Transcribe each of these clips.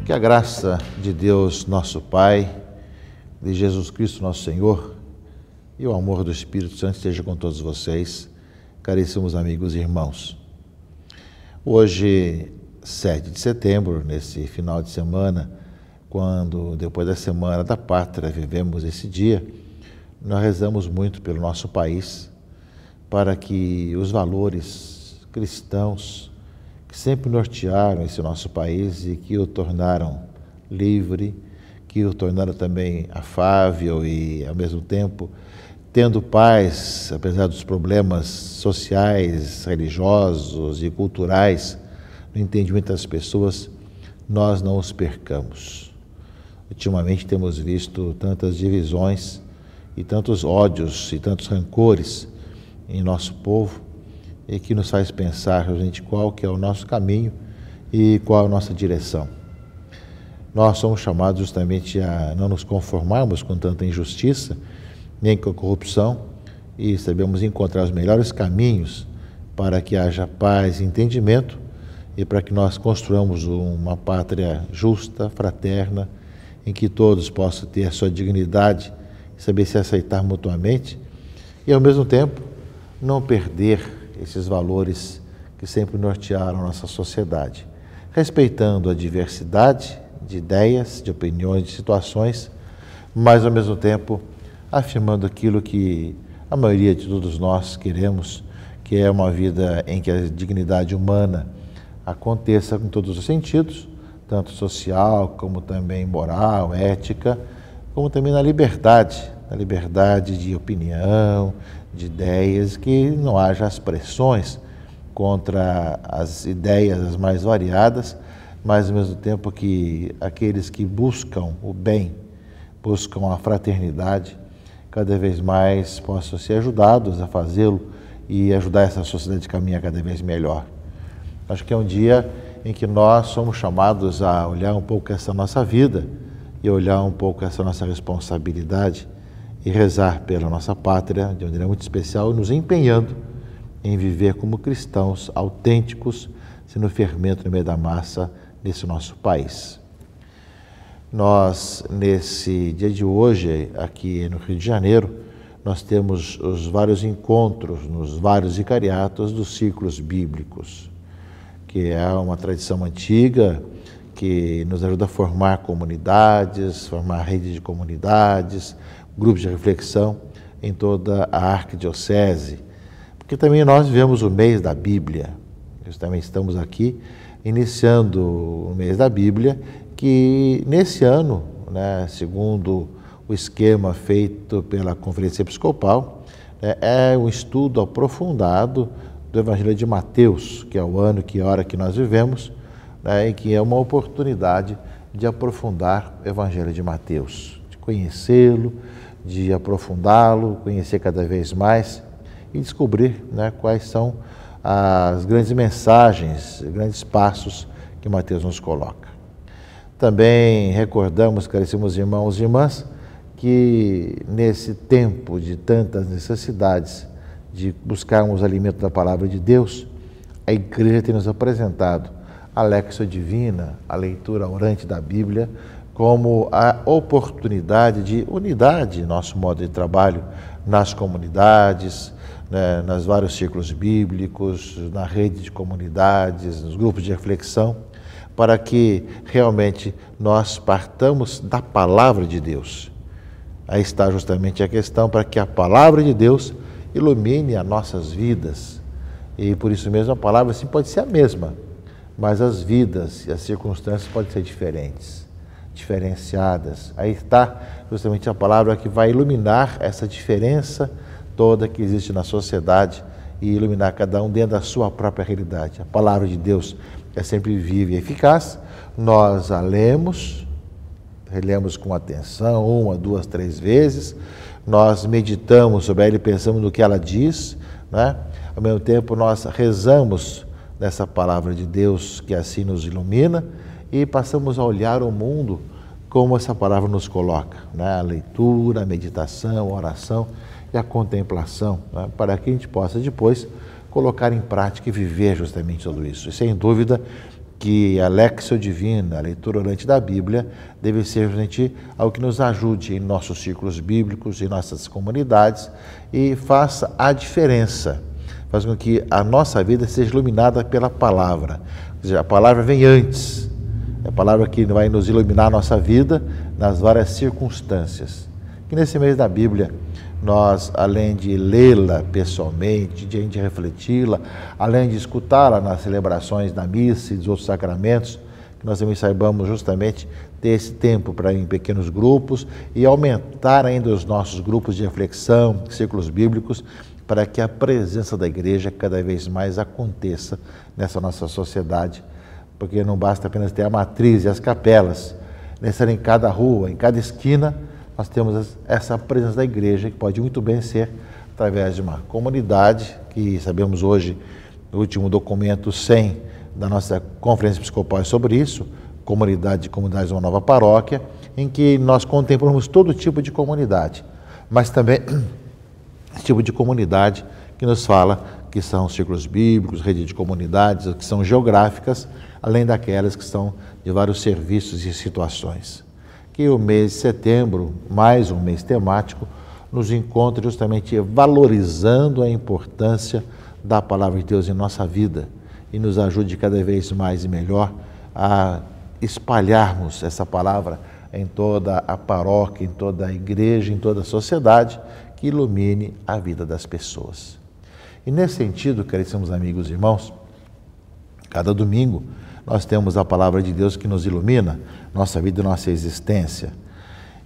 Que a graça de Deus, nosso Pai, de Jesus Cristo, nosso Senhor, e o amor do Espírito Santo esteja com todos vocês, caríssimos amigos e irmãos. Hoje, 7 de setembro, nesse final de semana, quando, depois da Semana da Pátria, vivemos esse dia, nós rezamos muito pelo nosso país, para que os valores cristãos que sempre nortearam esse nosso país e que o tornaram livre, que o tornaram também afável e, ao mesmo tempo, tendo paz, apesar dos problemas sociais, religiosos e culturais, no entendimento das pessoas, nós não os percamos. Ultimamente temos visto tantas divisões e tantos ódios e tantos rancores em nosso povo, e que nos faz pensar, gente, qual que é o nosso caminho e qual a nossa direção. Nós somos chamados justamente a não nos conformarmos com tanta injustiça, nem com a corrupção, e sabemos encontrar os melhores caminhos para que haja paz e entendimento e para que nós construamos uma pátria justa, fraterna, em que todos possam ter a sua dignidade, saber se aceitar mutuamente e, ao mesmo tempo, não perder esses valores que sempre nortearam a nossa sociedade, respeitando a diversidade de ideias, de opiniões, de situações, mas ao mesmo tempo afirmando aquilo que a maioria de todos nós queremos, que é uma vida em que a dignidade humana aconteça com todos os sentidos, tanto social como também moral, ética, como também na liberdade de opinião, de ideias, que não haja as pressões contra as ideias as mais variadas, mas ao mesmo tempo que aqueles que buscam o bem, buscam a fraternidade, cada vez mais possam ser ajudados a fazê-lo e ajudar essa sociedade a caminhar cada vez melhor. Acho que é um dia em que nós somos chamados a olhar um pouco essa nossa vida e olhar um pouco essa nossa responsabilidade e rezar pela nossa pátria de maneira muito especial, nos empenhando em viver como cristãos autênticos, sendo fermento no meio da massa nesse nosso país. Nós, nesse dia de hoje, aqui no Rio de Janeiro, nós temos os vários encontros nos vários vicariatos dos círculos bíblicos, que é uma tradição antiga que nos ajuda a formar comunidades, formar rede de comunidades, grupos de reflexão em toda a arquidiocese, porque também nós vivemos o mês da Bíblia. Nós também estamos aqui iniciando o mês da Bíblia, que nesse ano, segundo o esquema feito pela Conferência Episcopal, é um estudo aprofundado do Evangelho de Mateus, que é o ano, que é a hora que nós vivemos, e que é uma oportunidade de aprofundar o Evangelho de Mateus, de conhecê-lo, de aprofundá-lo, conhecer cada vez mais e descobrir quais são as grandes mensagens, grandes passos que Mateus nos coloca. Também recordamos, caríssimos irmãos e irmãs, que nesse tempo de tantas necessidades de buscarmos o alimento da Palavra de Deus, a Igreja tem nos apresentado a Léxio Divina, a leitura orante da Bíblia, como a oportunidade de unidade, nosso modo de trabalho nas comunidades, nos vários círculos bíblicos, na rede de comunidades, nos grupos de reflexão, para que realmente nós partamos da Palavra de Deus. Aí está justamente a questão, para que a Palavra de Deus ilumine as nossas vidas. E por isso mesmo a palavra sim pode ser a mesma, mas as vidas e as circunstâncias podem ser diferentes, diferenciadas. Aí está justamente a palavra que vai iluminar essa diferença toda que existe na sociedade e iluminar cada um dentro da sua própria realidade. A palavra de Deus é sempre viva e eficaz. Nós a lemos, relemos com atenção, 1, 2, 3 vezes. Nós meditamos sobre ela e pensamos no que ela diz, Ao mesmo tempo, nós rezamos nessa palavra de Deus que assim nos ilumina e passamos a olhar o mundo como essa palavra nos coloca, A leitura, a meditação, a oração. e a contemplação, né, para que a gente possa depois colocar em prática e viver justamente tudo isso. E sem dúvida que a Léxio Divina, a leitura orante da Bíblia, deve ser justamente algo que nos ajude em nossos círculos bíblicos, em nossas comunidades e faça a diferença. Faz com que a nossa vida seja iluminada pela palavra. Ou seja, a palavra vem antes. É a palavra que vai nos iluminar a nossa vida nas várias circunstâncias. E nesse mês da Bíblia, nós, além de lê-la pessoalmente, de refleti-la, além de escutá-la nas celebrações da missa e dos outros sacramentos, que nós também saibamos justamente ter esse tempo para ir em pequenos grupos e aumentar ainda os nossos grupos de reflexão, círculos bíblicos, para que a presença da igreja cada vez mais aconteça nessa nossa sociedade, porque não basta apenas ter a matriz e as capelas, necessário em cada rua, em cada esquina, nós temos essa presença da igreja, que pode muito bem ser através de uma comunidade, que sabemos hoje, o último documento 100 da nossa Conferência Episcopal é sobre isso, comunidade de comunidades de uma nova paróquia, em que nós contemplamos todo tipo de comunidade, mas também esse tipo de comunidade que nos fala que são círculos bíblicos, rede de comunidades, que são geográficas, além daquelas que são de vários serviços e situações. Que o mês de setembro, mais um mês temático, nos encontre justamente valorizando a importância da Palavra de Deus em nossa vida e nos ajude cada vez mais e melhor a espalharmos essa palavra em toda a paróquia, em toda a igreja, em toda a sociedade, que ilumine a vida das pessoas. E nesse sentido, caríssimos amigos e irmãos, cada domingo nós temos a Palavra de Deus que nos ilumina nossa vida e nossa existência.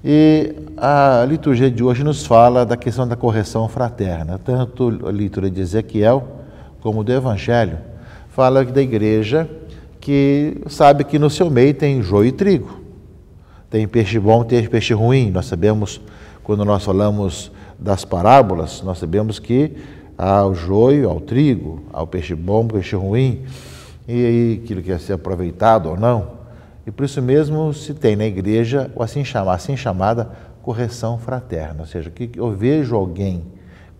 E a liturgia de hoje nos fala da questão da correção fraterna. Tanto a leitura de Ezequiel como do Evangelho fala da igreja que sabe que no seu meio tem joio e trigo. Tem peixe bom, tem peixe ruim. Nós sabemos, quando nós falamos das parábolas, nós sabemos que há o joio, há o trigo, há o peixe bom, o peixe ruim, e aí aquilo que ia ser aproveitado ou não. E por isso mesmo se tem na igreja a assim chamada correção fraterna, ou seja, que eu vejo alguém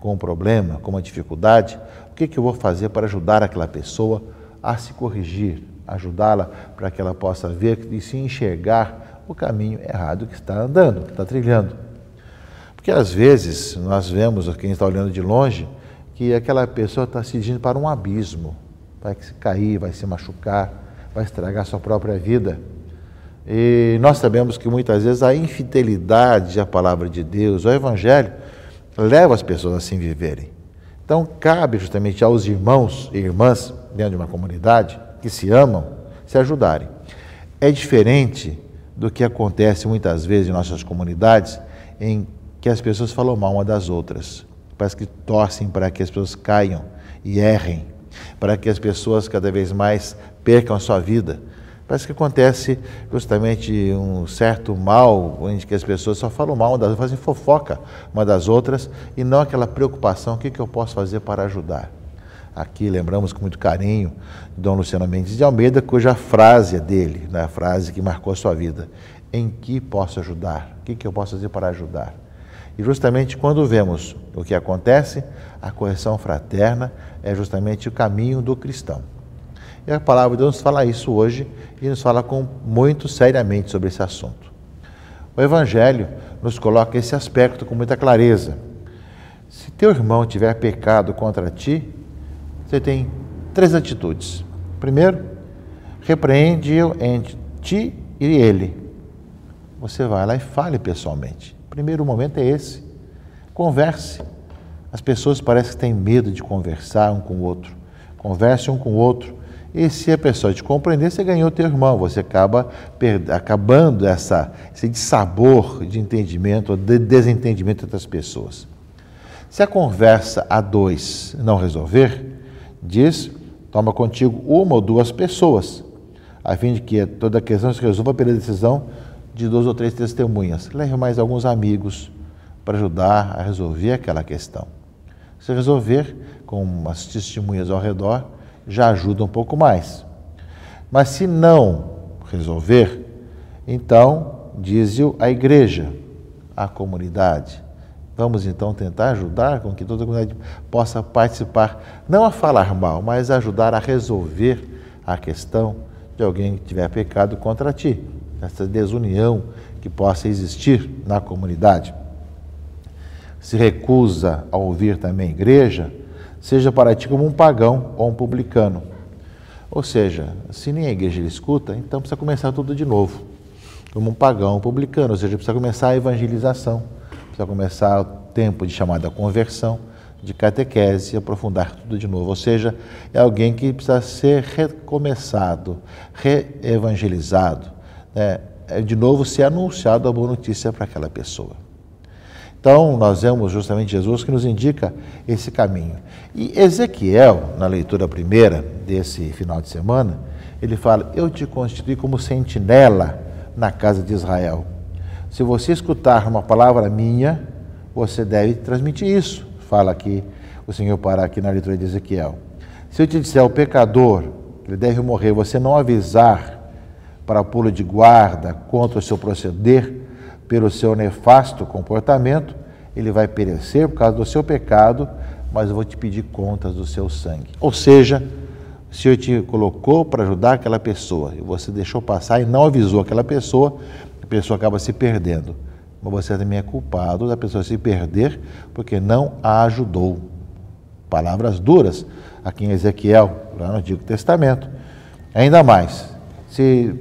com um problema, com uma dificuldade, o que eu vou fazer para ajudar aquela pessoa a se corrigir, ajudá-la para que ela possa ver e se enxergar o caminho errado que está andando, que está trilhando. Porque às vezes nós vemos, quem está olhando de longe, que aquela pessoa está se dirigindo para um abismo, vai se cair, vai se machucar, vai estragar sua própria vida. E nós sabemos que muitas vezes a infidelidade à palavra de Deus, ao Evangelho, leva as pessoas a assim viverem. Então cabe justamente aos irmãos e irmãs dentro de uma comunidade que se amam, se ajudarem. É diferente do que acontece muitas vezes em nossas comunidades, em que as pessoas falam mal uma das outras. Parece que torcem para que as pessoas caiam e errem, para que as pessoas cada vez mais percam a sua vida. Parece que acontece justamente um certo mal, onde que as pessoas só falam mal, fazem fofoca uma das outras, e não aquela preocupação, o que eu posso fazer para ajudar. Aqui lembramos com muito carinho de Dom Luciano Mendes de Almeida, cuja frase é dele, né, a frase que marcou a sua vida. Em que posso ajudar? O que eu posso fazer para ajudar? E justamente quando vemos o que acontece, a correção fraterna é justamente o caminho do cristão. E a palavra de Deus nos fala isso hoje e nos fala muito seriamente sobre esse assunto. O Evangelho nos coloca esse aspecto com muita clareza. Se teu irmão tiver pecado contra ti, você tem 3 atitudes. Primeiro, repreende-o entre ti e ele. Você vai lá e fale pessoalmente. O primeiro momento é esse. Converse. As pessoas parecem que têm medo de conversar um com o outro. Converse um com o outro. E se a pessoa te compreender, você ganhou teu irmão. Você acaba acabando esse dissabor de entendimento ou de desentendimento entre as pessoas. Se a conversa a 2 não resolver, diz, toma contigo 1 ou 2 pessoas, a fim de que toda a questão se resolva pela decisão de 2 ou 3 testemunhas. Leve mais alguns amigos para ajudar a resolver aquela questão. Se resolver com umas testemunhas ao redor, já ajuda um pouco mais. Mas se não resolver, então diz-o a igreja, a comunidade, Vamos então tentar ajudar com que toda a comunidade possa participar, não a falar mal, mas a ajudar a resolver a questão de alguém que tiver pecado contra ti, essa desunião que possa existir na comunidade. Se recusa a ouvir também a igreja, seja para ti como um pagão ou um publicano. Ou seja, se nem a igreja ele escuta, então precisa começar tudo de novo, como um pagão, um publicano, ou seja, precisa começar a evangelização, precisa começar o tempo de chamada conversão, de catequese, aprofundar tudo de novo. Ou seja, é alguém que precisa ser recomeçado, reevangelizado, né? De novo ser anunciado a boa notícia para aquela pessoa. Então, nós vemos justamente Jesus que nos indica esse caminho. E Ezequiel, na leitura primeira desse final de semana, ele fala: eu te constituí como sentinela na casa de Israel. Se você escutar uma palavra minha, você deve transmitir isso. Fala aqui o Senhor para aqui na leitura de Ezequiel. Se eu te disser ao pecador que ele deve morrer, você não avisar para pulo de guarda contra o seu proceder, pelo seu nefasto comportamento, ele vai perecer por causa do seu pecado, mas eu vou te pedir contas do seu sangue. Ou seja, o Senhor te colocou para ajudar aquela pessoa e você deixou passar e não avisou aquela pessoa, a pessoa acaba se perdendo. Mas você também é culpado da pessoa se perder porque não a ajudou. Palavras duras aqui em Ezequiel, lá no Antigo Testamento. Ainda mais, se,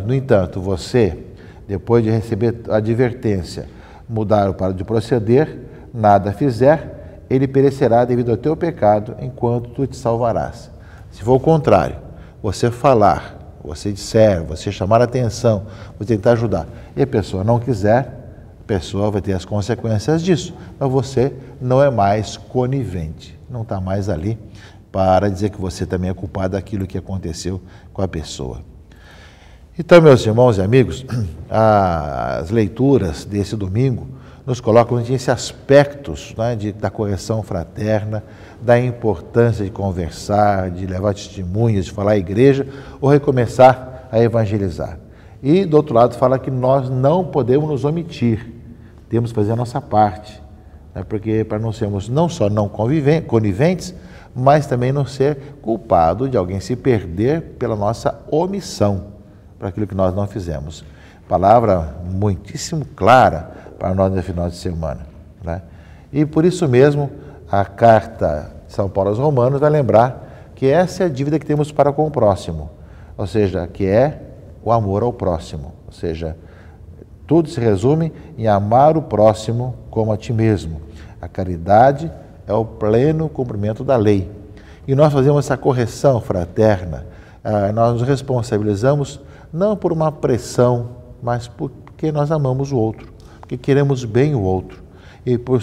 no entanto, você, depois de receber a advertência, mudar para de proceder, nada fizer, ele perecerá devido ao teu pecado, enquanto tu te salvarás. Se for o contrário, você falar, você disser, você chamar a atenção, você tentar ajudar, e a pessoa não quiser, a pessoa vai ter as consequências disso, mas você não é mais conivente, não está mais ali para dizer que você também é culpado daquilo que aconteceu com a pessoa. Então, meus irmãos e amigos, as leituras desse domingo nos colocam nesses aspectos, né, da correção fraterna, da importância de conversar, de levar testemunhas, de falar à igreja ou recomeçar a evangelizar. E, do outro lado, fala que nós não podemos nos omitir, temos que fazer a nossa parte, né, porque para não sermos não só não coniventes, mas também não ser culpado de alguém se perder pela nossa omissão, para aquilo que nós não fizemos. Palavra muitíssimo clara para nós no final de semana, né? E por isso mesmo, a carta de São Paulo aos Romanos vai lembrar que essa é a dívida que temos para com o próximo, ou seja, que é o amor ao próximo, ou seja, tudo se resume em amar o próximo como a ti mesmo. A caridade é o pleno cumprimento da lei. E nós fazemos essa correção fraterna, nós nos responsabilizamos não por uma pressão, mas porque nós amamos o outro, porque queremos bem o outro. E por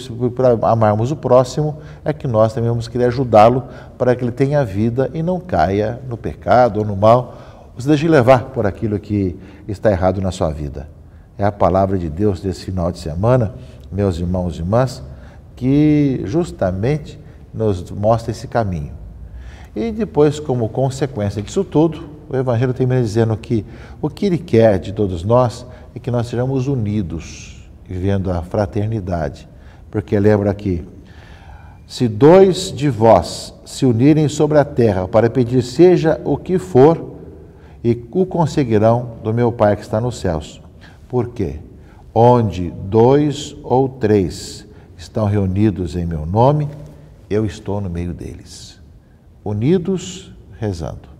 amarmos o próximo, é que nós também vamos querer ajudá-lo para que ele tenha vida e não caia no pecado ou no mal, ou se deixe levar por aquilo que está errado na sua vida. É a palavra de Deus desse final de semana, meus irmãos e irmãs, que justamente nos mostra esse caminho. E depois, como consequência disso tudo, o Evangelho termina dizendo que o que ele quer de todos nós é que nós sejamos unidos, vivendo a fraternidade. Porque lembra aqui, se dois de vós se unirem sobre a terra para pedir seja o que for, e o conseguirão do meu Pai que está nos céus. Por quê? Onde 2 ou 3 estão reunidos em meu nome, eu estou no meio deles. Unidos, rezando.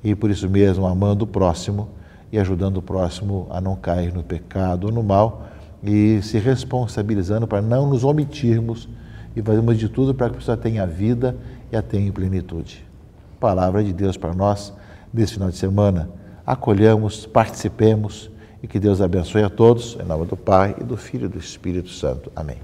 E por isso mesmo, amando o próximo e ajudando o próximo a não cair no pecado ou no mal e se responsabilizando para não nos omitirmos e fazermos de tudo para que a pessoa tenha vida e a tenha em plenitude. Palavra de Deus para nós nesse final de semana. Acolhamos, participemos e que Deus abençoe a todos, em nome do Pai, e do Filho e do Espírito Santo. Amém.